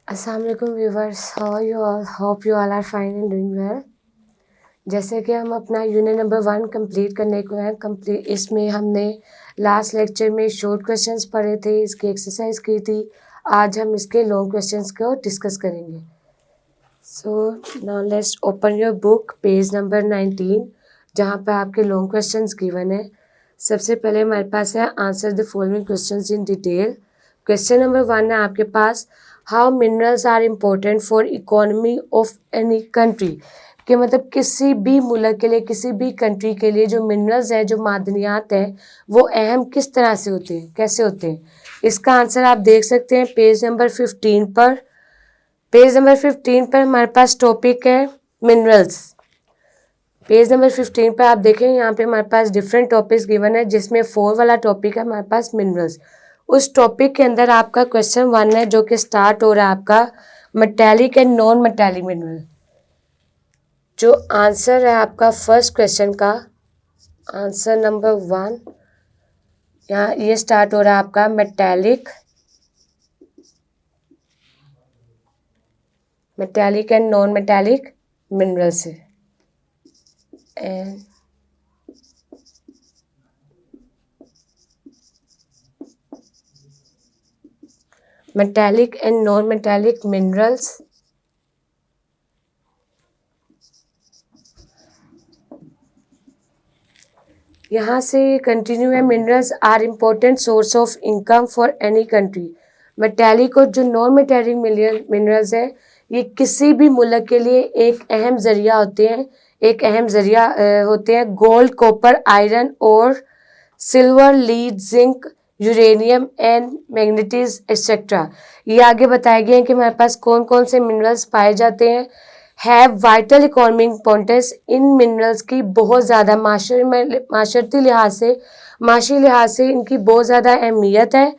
अस्सलामुअलैकुम viewers, how are you all? Hope you all are fine and doing well. जैसे कि हम अपना यूनिट नंबर 1 कंप्लीट करने को है कंप्लीट। इसमें हमने लास्ट लेक्चर में शॉर्ट क्वेश्चंस पढ़े थे, इसकी एक्सरसाइज की थी। आज हम इसके लॉन्ग क्वेश्चंस को डिस्कस करेंगे। So now let's open your book, page number 19, जहाँ पर आपके लॉन्ग क्वेश्चंस गिवन है। सबसे पहले हमारे पास है answer the following questions in detail. Question number 1 है आपके पास, how minerals are important for economy of any country. कि मतलब किसी भी मुल्क के लिए, किसी भी कंट्री के लिए जो मिनरल्स हैं, जो मादनियात हैं, वो अहम किस तरह से होते हैं, कैसे होते हैं। इसका आंसर आप देख सकते हैं पेज नंबर 15 पर। पेज नंबर 15 पर हमारे पास टॉपिक है मिनरल्स। पेज नंबर 15 पर आप देखें, यहाँ पे हमारे पास डिफरेंट टॉपिक्स गिवन है, जिसमें 4 वाला टॉपिक है हमारे पास मिनरल्स। उस टॉपिक के अंदर आपका क्वेश्चन 1 है, जो कि स्टार्ट हो रहा है आपका metallic and non metallic mineral. जो आंसर है आपका फर्स्ट क्वेश्चन का, आंसर नंबर 1, यहाँ ये स्टार्ट हो रहा है आपका metallic and non metallic mineral से। And metallic and non metallic minerals. यहाँ से कंटिन्यू है, minerals are important source of income for any country. Metallic और जो नॉन मेटालिक मिनरल्स हैं, ये किसी भी मुल्क के लिए एक अहम ज़रिया होते हैं, होते हैं। गोल्ड, कॉपर, आयरन और silver, lead, zinc, uranium and manganese etcetera. ये आगे बताए गए हैं कि हमारे पास कौन कौन से मिनरल्स पाए जाते हैं। Have vital economic importance. In minerals की बहुत ज़्यादा माशरती लिहाज से इनकी बहुत ज़्यादा अहमियत है।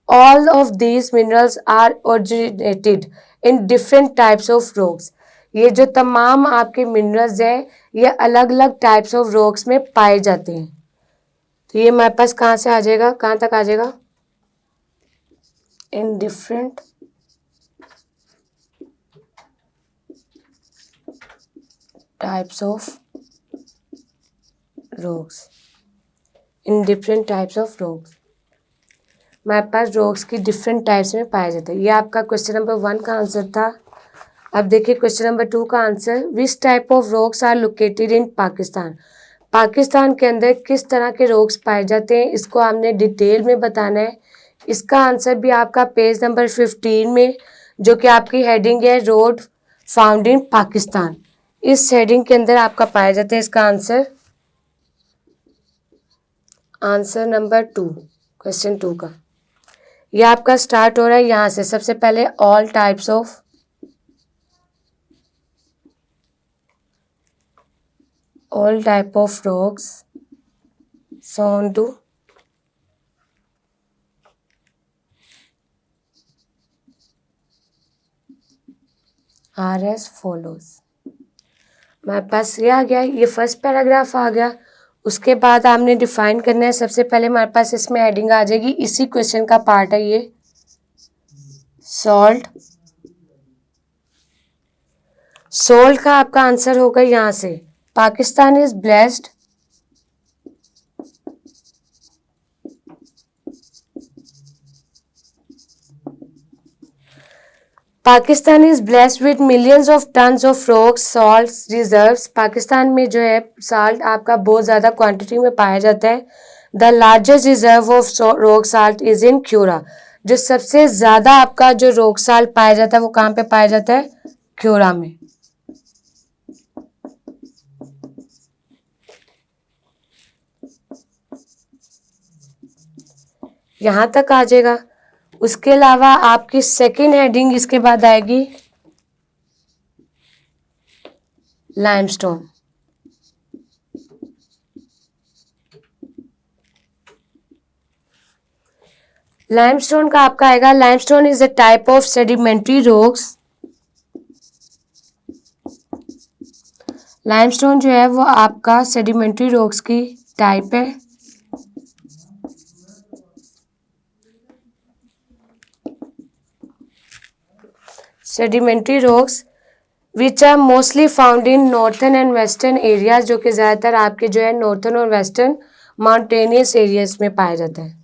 All of these minerals are originated in different types of rocks. ये जो तमाम आपके मिनरल्स हैं, ये अलग अलग टाइप्स ऑफ रॉक्स में पाए जाते हैं। तो ये हमारे पास कहाँ से आ जाएगा, कहाँ तक आ जाएगा, इन different types of rocks. In different types of rocks हमारे पास रॉक्स की डिफरेंट टाइप्स में पाया जाता है। ये आपका क्वेश्चन नंबर 1 का आंसर था। अब देखिए क्वेश्चन नंबर 2 का answer, which type of rocks are located in Pakistan. Pakistan के अंदर किस तरह के रॉक्स पाए जाते हैं, इसको आपने डिटेल में बताना है। इसका आंसर भी आपका पेज नंबर 15 में, जो कि आपकी हेडिंग है रोड फाउंड इन पाकिस्तान, इस हेडिंग के अंदर आपका पाया जाता है। इसका आंसर नंबर 2, क्वेश्चन 2 का, यह आपका स्टार्ट हो रहा है यहाँ से। सबसे पहले all types of rocks found to R S follows. हमारे पास ये आ गया, ये फर्स्ट पैराग्राफ आ गया। उसके बाद आपने डिफाइन करना है। सबसे पहले हमारे पास इसमें हेडिंग आ जाएगी, इसी क्वेश्चन का पार्ट है ये, सॉल्ट। सॉल्ट का आपका आंसर होगा यहाँ से, Pakistan is blessed with millions of tons of rock salt reserves. Pakistan में जो है साल्ट आपका बहुत ज़्यादा क्वांटिटी में पाया जाता है। The largest reserve of rock salt is in Khewra. जो सबसे ज़्यादा आपका जो रॉक साल्ट पाया जाता है वो कहाँ पे पाया जाता है, क्यूरा में। यहाँ तक आ जाएगा। उसके अलावा आपकी सेकेंड हेडिंग इसके बाद आएगी लाइमस्टोन। लाइमस्टोन का आपका आएगा, limestone is a type of sedimentary rocks. Limestone जो है वो आपका सेडिमेंट्री रॉक्स की टाइप है, sedimentary rocks which are mostly found in northern and western areas, जो कि ज़्यादातर आपके जो है नॉर्थन और वेस्टर्न माउंटेनियस एरियाज में पाया जाता है।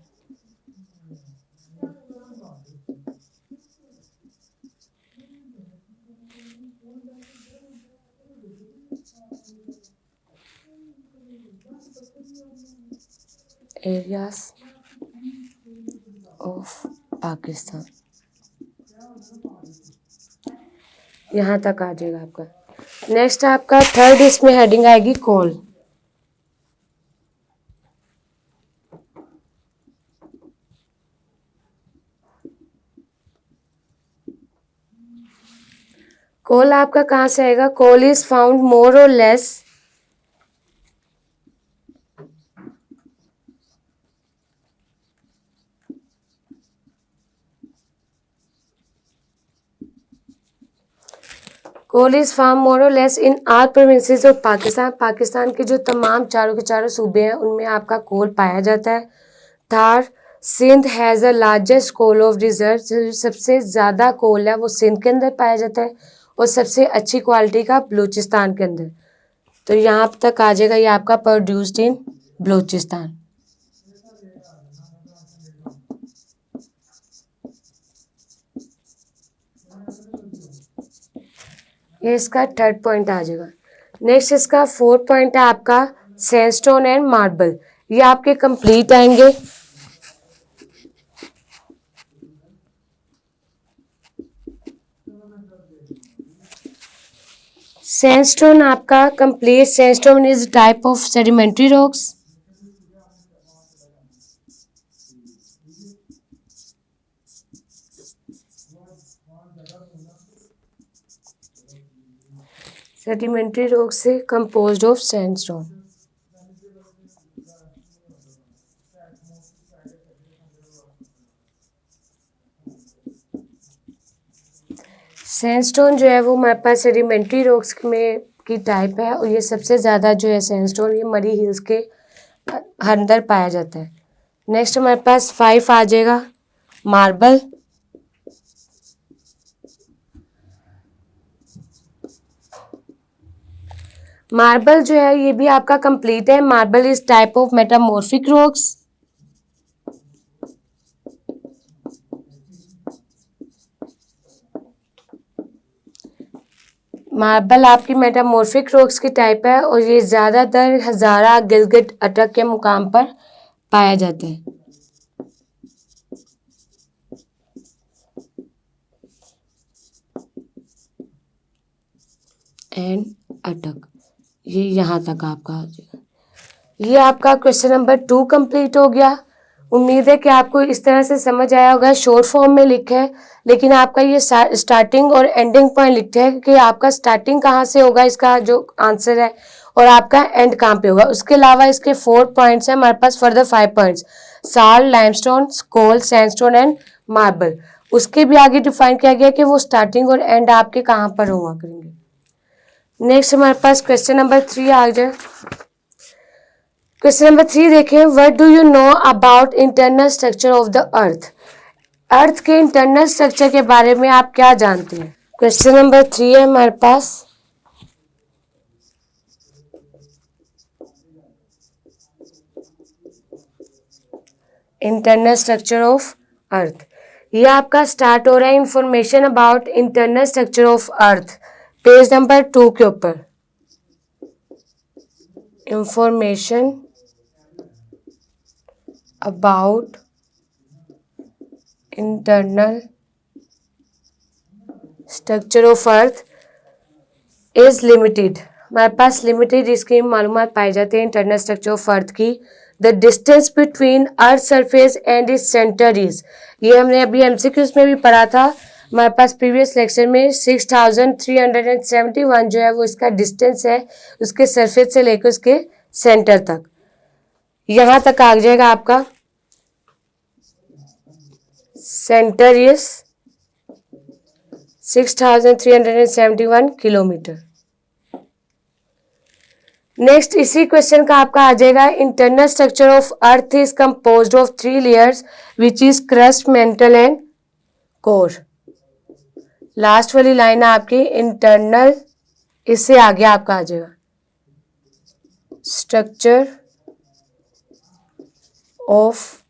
एरियाज ऑफ पाकिस्तान, यहाँ तक आ जाएगा आपका। नेक्स्ट आपका थर्ड इसमें हेडिंग आएगी कोल। कोल आपका कहाँ से आएगा? कोल is found more or less coal is found more or less in all provinces of Pakistan. Pakistan के जो तमाम चारों के चारों सूबे हैं उनमें आपका कोल पाया जाता है। Thar Sindh has a largest coal of reserve, सबसे ज़्यादा कोल है वो सिंध के अंदर पाया जाता है और सबसे अच्छी क्वालिटी का बलूचिस्तान के अंदर। तो यहाँ तक आ जाएगा ये आपका प्रोड्यूस्ड इन बलूचिस्तान। ये इसका थर्ड पॉइंट आ जाएगा। नेक्स्ट इसका फोर्थ पॉइंट है आपका सैंडस्टोन एंड मार्बल। ये आपके कंप्लीट आएंगे। सैंडस्टोन आपका complete, sandstone is type of sedimentary rocks. Sedimentary rock से कंपोज्ड ऑफ सैंडस्टोन। सैंडस्टोन जो है वो हमारे पास सेडिमेंट्री रॉक्स में की टाइप है और ये सबसे ज़्यादा जो है सैंडस्टोन ये मरी हिल्स के अंदर पाया जाता है। नेक्स्ट हमारे पास 5 आ जाएगा मार्बल। मार्बल जो है ये भी आपका कंप्लीट है। Marble is type of metamorphic rocks. Marble आपकी मेटामॉर्फिक रॉक्स की टाइप है और ये ज़्यादातर हज़ारा गिलगित अटक के मुकाम पर पाया जाता है। एंड अटक, ये यहाँ तक आपका आ जाएगा। ये आपका क्वेश्चन नंबर 2 कंप्लीट हो गया। उम्मीद है कि आपको इस तरह से समझ आया होगा। शॉर्ट फॉर्म में लिखा है लेकिन आपका ये स्टार्टिंग और एंडिंग पॉइंट लिखा है कि आपका स्टार्टिंग कहाँ से होगा इसका जो आंसर है और आपका एंड कहाँ पे होगा। उसके अलावा इसके 4 पॉइंट्स हैं हमारे पास, further 5 points salt, limestone, coal, sandstone and marble. उसके भी आगे डिफाइन किया गया कि वो स्टार्टिंग और एंड आपके कहाँ पर हुआ करेंगे। नेक्स्ट हमारे पास क्वेश्चन नंबर 3 आ जाए। क्वेश्चन नंबर 3 देखें, what do you know about internal structure of the earth. Earth के इंटरनल स्ट्रक्चर के बारे में आप क्या जानते हैं। क्वेश्चन नंबर 3 है हमारे पास, इंटरनल स्ट्रक्चर ऑफ अर्थ। ये आपका स्टार्ट हो रहा है information about internal structure of earth, page number 2 के ऊपर। Information about internal structure of earth is limited. हमारे पास लिमिटेड इसकी मालूमात पाई जाती है इंटरनल स्ट्रक्चर ऑफ अर्थ की। The distance between earth surface and its centre is, ये हमने अभी एमसीक्यूज में भी पढ़ा था हमारे पास प्रीवियस लेक्चर में। 6371 जो है वो इसका डिस्टेंस है उसके सरफेस से लेकर उसके सेंटर तक। यहाँ तक आ जाएगा आपका सेंटर इज 6371 किलोमीटर। नेक्स्ट इसी क्वेश्चन का आपका आ जाएगा, internal structure of earth is composed of 3 layers which is crust, mental and core. Last वाली लाइन है आपकी इंटरनल, इससे आगे आपका आ जाएगा structure of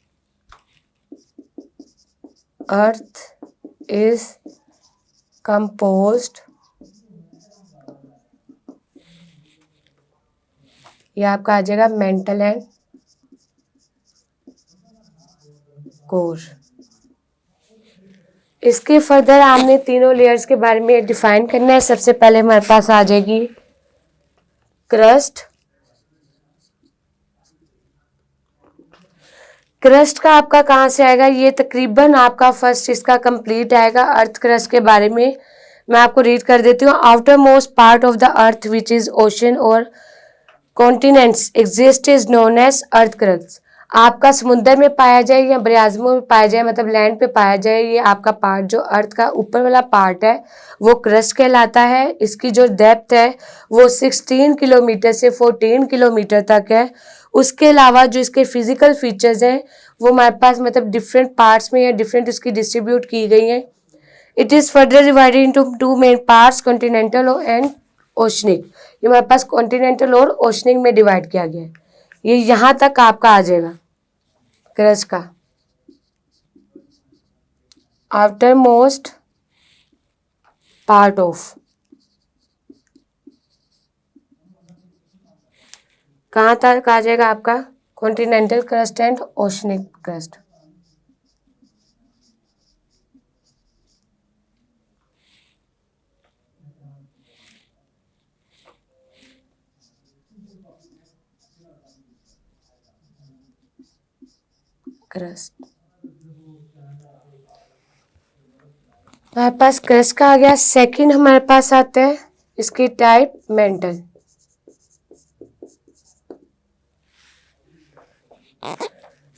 earth is composed, ये आपका आ जाएगा मेंटल एंड कोर। इसके फर्दर आपने तीनों लेयर्स के बारे में डिफाइन करना है। सबसे पहले हमारे पास आ जाएगी क्रस्ट। क्रस्ट का आपका कहाँ से आएगा, ये तकरीबन आपका फर्स्ट इसका कंप्लीट आएगा अर्थ क्रस्ट के बारे में। मैं आपको रीड कर देती हूँ। Outermost part of the earth which is ocean और continents exist is known as earth crust. आपका समुद्र में पाया जाए या बरियाजमों में पाया जाए, मतलब लैंड पे पाया जाए, ये आपका पार्ट जो अर्थ का ऊपर वाला पार्ट है वो क्रस्ट कहलाता है। इसकी जो डेप्थ है वो 16 किलोमीटर से 14 किलोमीटर तक है। उसके अलावा जो इसके फिजिकल फीचर्स हैं वो हमारे पास मतलब डिफरेंट पार्ट्स में या डिफरेंट इसकी डिस्ट्रीब्यूट की गई हैं। It is further divided into 2 main parts, continental and oceanic. ये हमारे पास कॉन्टिनेंटल और ओशनिक में डिवाइड किया गया है। ये यहाँ तक आपका आ जाएगा क्रस्ट का। आफ्टर मोस्ट पार्ट ऑफ, कहाँ तक आ जाएगा आपका continental crust and oceanic crust. Crust हमारे पास क्रस्ट का आ गया। सेकंड हमारे पास आता है इसकी टाइप मेंटल।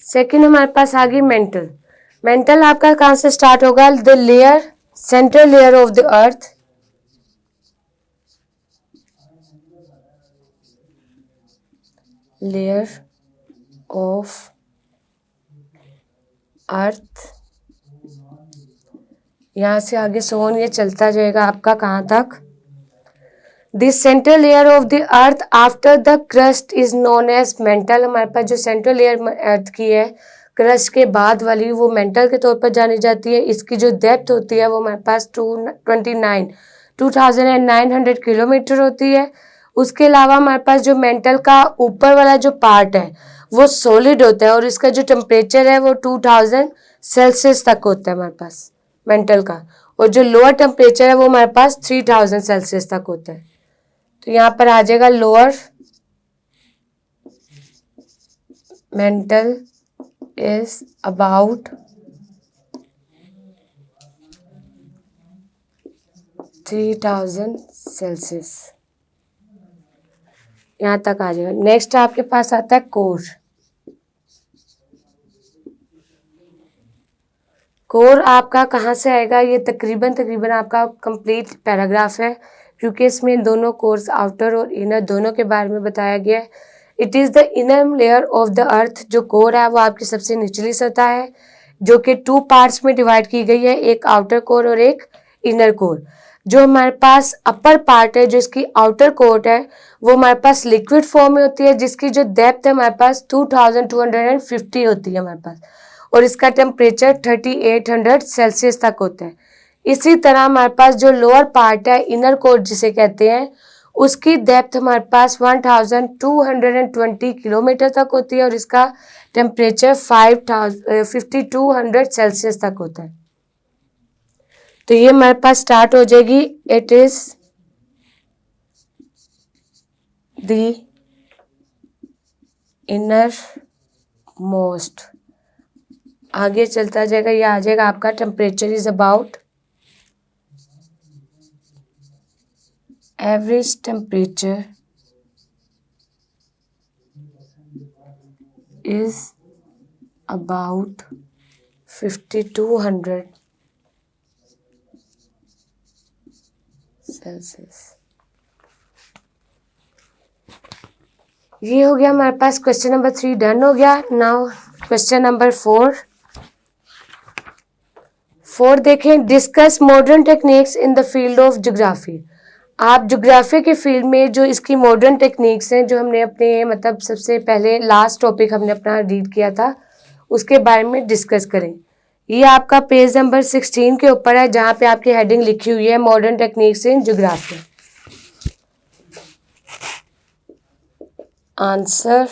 सेकंड हमारे पास आ गई मेंटल। मेंटल आपका कहाँ से स्टार्ट होगा, the layer, central layer of the earth, layer of earth, यहाँ से आगे सोन ये चलता जाएगा आपका कहाँ तक। This central layer of the earth after the crust is known as mantle. हमारे पास जो सेंट्रल लेयर अर्थ की है क्रस्ट के बाद वाली वो मेंटल के तौर पर जानी जाती है। इसकी जो डेप्थ होती है वो हमारे पास 2900 किलोमीटर होती है। उसके अलावा हमारे पास जो मेंटल का ऊपर वाला जो पार्ट है वो सॉलिड होता है और इसका जो टेम्परेचर है वो 2000 सेल्सियस तक होता है हमारे पास मेंटल का, और जो लोअर टेम्परेचर है वो हमारे पास 3000 सेल्सियस तक होता है। तो यहाँ पर आ जाएगा lower mental is about 3000 Celsius, यहाँ तक आ जाएगा। नेक्स्ट आपके पास आता है कोर। कोर आपका कहाँ से आएगा, ये तकरीबन आपका कंप्लीट पैराग्राफ है क्योंकि इसमें दोनों कोर्स आउटर और इनर दोनों के बारे में बताया गया है। It is the inner layer of the अर्थ। जो कोर है वो आपकी सबसे निचली सतह है जो कि 2 पार्ट्स में डिवाइड की गई है, एक आउटर कोर और एक इनर कोर। जो हमारे पास अपर पार्ट है, जो इसकी आउटर कोर है, वो हमारे पास लिक्विड फॉर्म में होती है जिसकी जो डेप्थ है हमारे पास 2250 होती है हमारे पास, और इसका टेम्परेचर 3800 सेल्सियस तक होता है। इसी तरह हमारे पास जो लोअर पार्ट है इनर कोर जिसे कहते हैं, उसकी डेप्थ हमारे पास 1220 किलोमीटर तक होती है और इसका टेम्परेचर 5200 सेल्सियस तक होता है। तो ये हमारे पास स्टार्ट हो जाएगी, it is the inner most. आगे चलता जाएगा, ये आ जाएगा आपका temperature is about average temperature is about 5200 Celsius। ये हो गया हमारे पास क्वेश्चन नंबर 3 डन हो गया। नाउ क्वेश्चन नंबर 4 देखें, discuss modern techniques in the field of geography. आप ज्योग्राफी के फील्ड में जो इसकी मॉडर्न टेक्निक्स हैं, जो हमने अपने मतलब सबसे पहले लास्ट टॉपिक हमने अपना रीड किया था, उसके बारे में डिस्कस करें। ये आपका पेज नंबर 16 के ऊपर है, जहाँ पे आपकी हेडिंग लिखी हुई है modern techniques in geography. Answer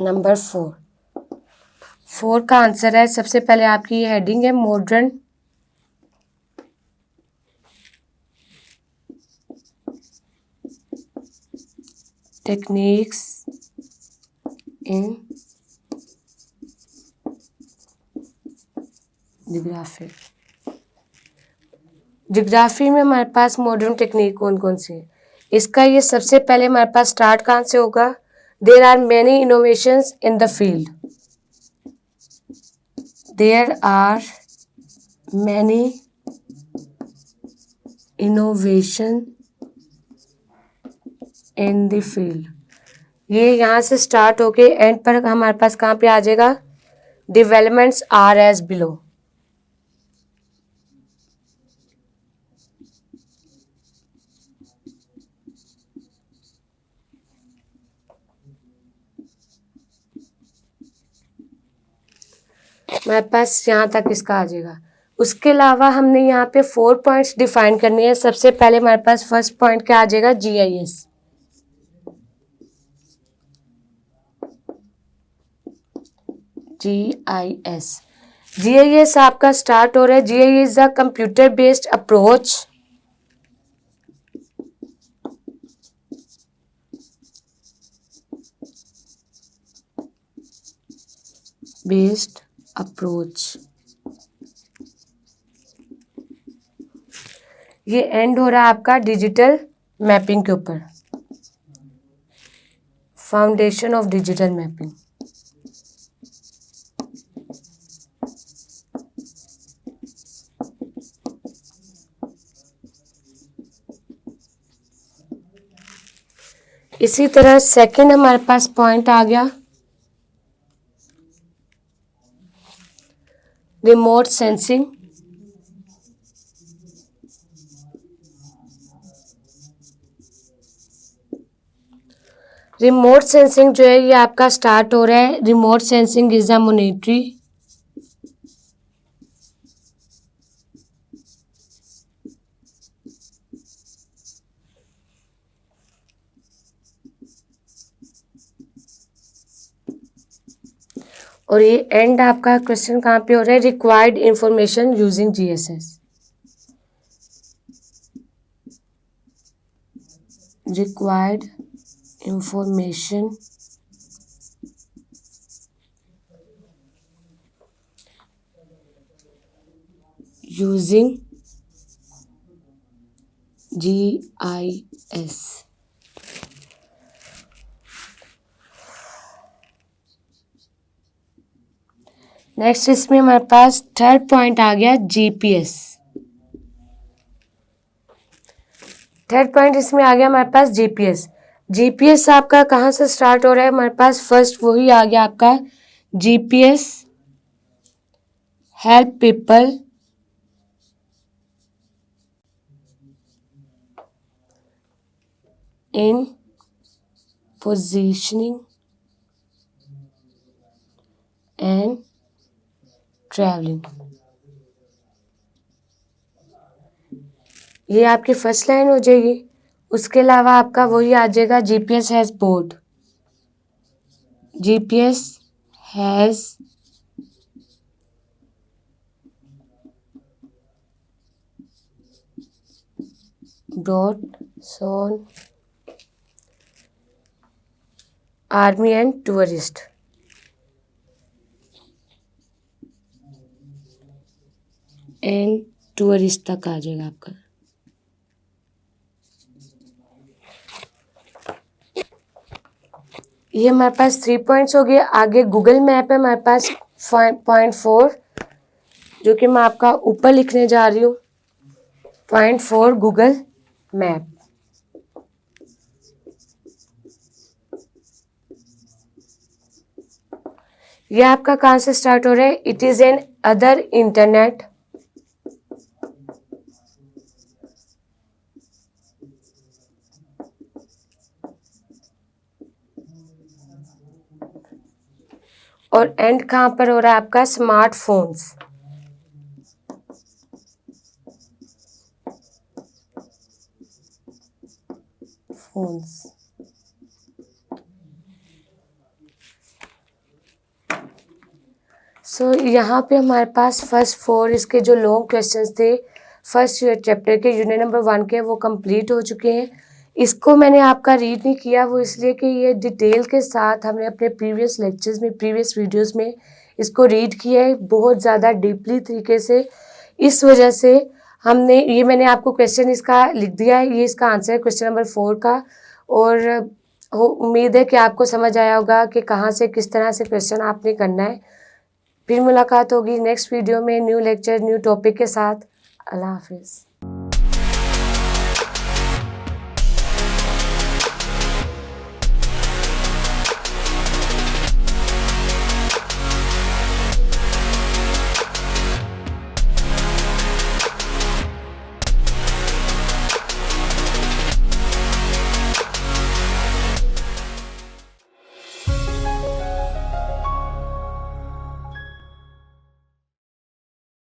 number 4 का आंसर है, सबसे पहले आपकी ये हेडिंग है modern techniques in geography. Geography में हमारे पास मॉडर्न टेक्निक कौन कौन सी है? इसका ये सबसे पहले हमारे पास स्टार्ट कहाँ से होगा? There are many innovations in the field. There are many innovation in the field. ये यहाँ से स्टार्ट होके एंड पर हमारे पास कहाँ पे आ जाएगा? Developments are as below. हमारे पास यहाँ तक इसका आ जाएगा। उसके अलावा हमने यहाँ पे 4 पॉइंट्स डिफाइन करनी है। सबसे पहले हमारे पास फर्स्ट पॉइंट क्या आ जाएगा? GIS। GIS आपका स्टार्ट हो रहा है। GIS is a computer based approach ये एंड हो रहा है आपका डिजिटल मैपिंग के ऊपर, फाउंडेशन ऑफ डिजिटल मैपिंग। इसी तरह सेकंड हमारे पास पॉइंट आ गया रिमोट सेंसिंग। रिमोट सेंसिंग जो है ये आपका स्टार्ट हो रहा है। Remote sensing is a monetary और ये एंड आपका क्वेश्चन कहाँ पे हो रहा है? Required information using GIS। Required information using GIS। Next इसमें हमारे पास थर्ड पॉइंट आ गया GPS। थर्ड पॉइंट इसमें आ गया हमारे पास GPS आपका कहाँ से स्टार्ट हो रहा है? हमारे पास फर्स्ट वही आ गया आपका GPS help people in positioning and travelling. ये आपकी फर्स्ट लाइन हो जाएगी। उसके अलावा आपका वही आ जाएगा GPS has board. GPS has brought soon army and tourist. तक आ जाएगा आपका। ये हमारे पास 3 पॉइंट्स हो गए। आगे गूगल मैप है हमारे पास पॉइंट 4, जो कि मैं आपका ऊपर लिखने जा रही हूँ। Point 4 Google map. ये आपका कहाँ से स्टार्ट हो रहा है? It is an other internet और एंड कहाँ पर हो रहा है आपका? स्मार्टफोन्स। फोन्स। सो यहाँ पे हमारे पास फर्स्ट 4 इसके जो लॉन्ग क्वेश्चंस थे फर्स्ट चैप्टर के यूनिट नंबर 1 के, वो कंप्लीट हो चुके हैं। इसको मैंने आपका रीड नहीं किया, वो इसलिए कि ये डिटेल के साथ हमने अपने प्रीवियस लेक्चर्स में, प्रीवियस वीडियोस में इसको रीड किया है बहुत ज़्यादा डीपली तरीके से। इस वजह से मैंने आपको क्वेश्चन इसका लिख दिया है, ये इसका आंसर है क्वेश्चन नंबर 4 का। और उम्मीद है कि आपको समझ आया होगा कि कहाँ से किस तरह से क्वेश्चन आपने करना है। फिर मुलाकात होगी नेक्स्ट वीडियो में न्यू लेक्चर न्यू टॉपिक के साथ। अल्लाह हाफिज़।